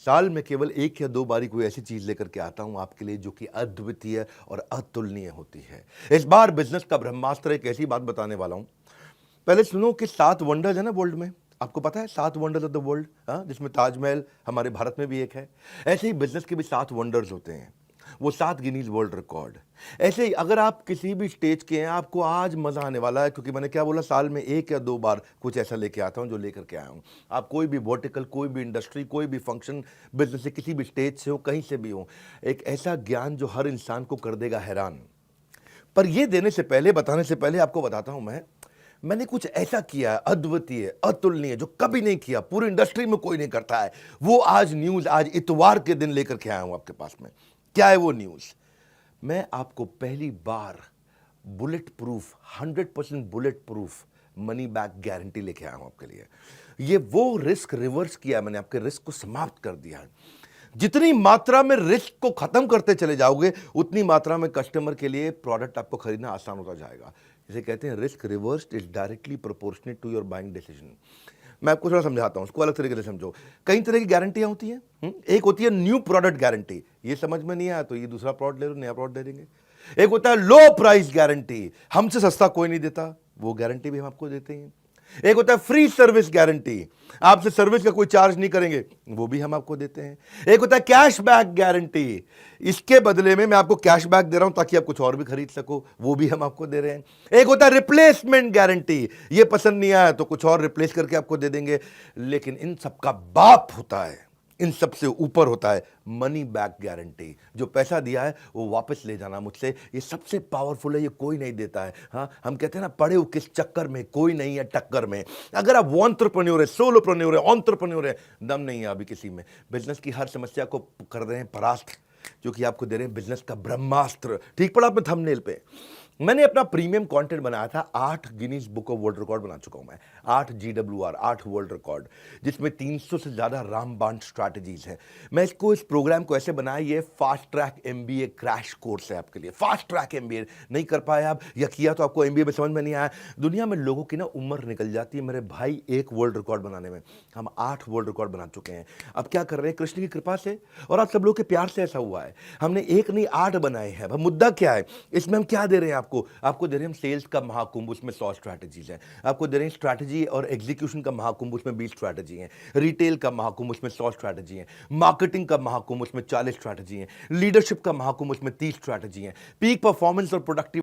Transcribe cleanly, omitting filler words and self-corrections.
साल में केवल 1 या 2 बारी कोई ऐसी चीज़ लेकर के आता हूँ आपके लिए जो कि अद्वितीय और अतुलनीय होती है। इस बार बिज़नेस का ब्रह्मास्त्र एक ऐसी बात बताने वाला हूँ। पहले सुनो कि 7 वंडर्स है ना वर्ल्ड में, आपको पता है 7 वंडर्स ऑफ द वर्ल्ड, हाँ, जिसमें ताजमहल हमारे भारत में भी एक है। ऐसे ही बिज़नेस के भी 7 वंडर्स होते हैं, वो 7 गिनीज वर्ल्ड रिकॉर्ड। ऐसे ही अगर आप किसी भी स्टेज के हैं, आपको आज मज़ा आने वाला है, क्योंकि मैंने क्या बोला, साल में 1 या 2 बार कुछ ऐसा लेके आता हूँ जो लेकर के आया हूँ। आप कोई भी वर्टिकल, कोई भी इंडस्ट्री, कोई भी फंक्शन, बिजनेस से किसी भी स्टेज से हो, कहीं से भी हो, एक ऐसा ज्ञान जो हर इंसान को कर देगा हैरान। पर ये देने से पहले, बताने से पहले आपको बताता हूं मैंने कुछ ऐसा किया है अद्वितीय, अतुलनीय, जो कभी नहीं किया, पूरी इंडस्ट्री में कोई नहीं करता है। वो आज न्यूज, आज इतवार के दिन लेकर के आया हूं आपके पास में। क्या है वो न्यूज? मैं आपको पहली बार bullet proof, 100% bullet proof money back guarantee लेके आया हूं आपके लिए। ये वो रिस्क रिवर्स किया मैंने, आपके रिस्क को समाप्त कर दिया है। जितनी मात्रा में रिस्क को खत्म करते चले जाओगे, उतनी मात्रा में कस्टमर के लिए प्रोडक्ट आपको खरीदना आसान होता जाएगा। इसे कहते हैं risk reversed is directly proportionate to your buying decision. मैं आपको थोड़ा समझाता हूं, उसको अलग तरीके से समझो। कई तरह की गारंटियां होती हैं। एक होती है न्यू प्रोडक्ट गारंटी, ये समझ में नहीं आया तो ये दूसरा प्रोडक्ट ले लो, नया प्रोडक्ट दे देंगे। एक होता है लो प्राइस गारंटी, हमसे सस्ता कोई नहीं देता, वो गारंटी भी हम आपको देते हैं। एक होता है फ्री सर्विस गारंटी, आपसे सर्विस का कोई चार्ज नहीं करेंगे, वो भी हम आपको देते हैं। एक होता है कैश बैक गारंटी, इसके बदले में मैं आपको कैश बैक दे रहा हूं ताकि आप कुछ और भी खरीद सको, वो भी हम आपको दे रहे हैं। एक होता है रिप्लेसमेंट गारंटी, ये पसंद नहीं आया तो कुछ और रिप्लेस करके आपको दे देंगे। लेकिन इन सबका बाप होता है, इन सबसे ऊपर होता है मनी बैक गारंटी। जो पैसा दिया है वो वापस ले जाना मुझसे, ये सबसे पावरफुल है, ये कोई नहीं देता है। हाँ, हम कहते हैं ना, पड़े हो किस चक्कर में, कोई नहीं है टक्कर में। अगर आप एंटरप्रेन्योर है, सोलोप्रेन्योर है, एंटरप्रेन्योर है, दम नहीं है अभी किसी में, बिजनेस की हर समस्या को कर रहे हैं परास्त, जो कि आपको दे रहे हैं बिजनेस का ब्रह्मास्त्र। ठीक पड़ा आपने थंबनेल पे। मैंने अपना प्रीमियम कंटेंट बनाया था, 8 Guinness book of world record बना चुका हूं मैं, 8 GWR, 8 वर्ल्ड रिकॉर्ड, जिसमें 300 से ज्यादा रामबाण स्ट्रैटेजीज हैं। मैं इस प्रोग्राम को ऐसे बनाया, ये fast track MBA crash course है आपके लिए। फास्ट ट्रैक MBA नहीं कर पाए आप, या किया तो आपको MBA में समझ में नहीं आया। दुनिया में लोगों की ना उम्र निकल जाती है मेरे भाई एक वर्ल्ड रिकॉर्ड बनाने में, हम 8 वर्ल्ड रिकॉर्ड बना चुके हैं। अब क्या कर रहे हैं, कृष्ण की कृपा से और आप सब लोग के प्यार से ऐसा हुआ है, हमने एक नहीं 8 बनाए हैं। अब मुद्दा क्या है, इसमें हम क्या दे रहे हैं आपको दे रहे हैं हम सेल्स का महाकुंभ, उसमें 100 स्ट्रैटेजीज हैं। आपको दे रहे हैं स्ट्रैटेजी और एग्जीक्यूशन का महाकुंभ, उसमें 20 स्ट्रैटेजी हैं। रिटेल का महाकुंभ, उसमें 100 स्ट्रैटेजी हैं। मार्केटिंग का महाकुंभ, उसमें 40 स्ट्रैटेजी हैं। लीडरशिप का महाकुंभ, उसमें 30 स्ट्रैटेजी हैं। पीक परफॉर्मेंस और प्रोडक्टिव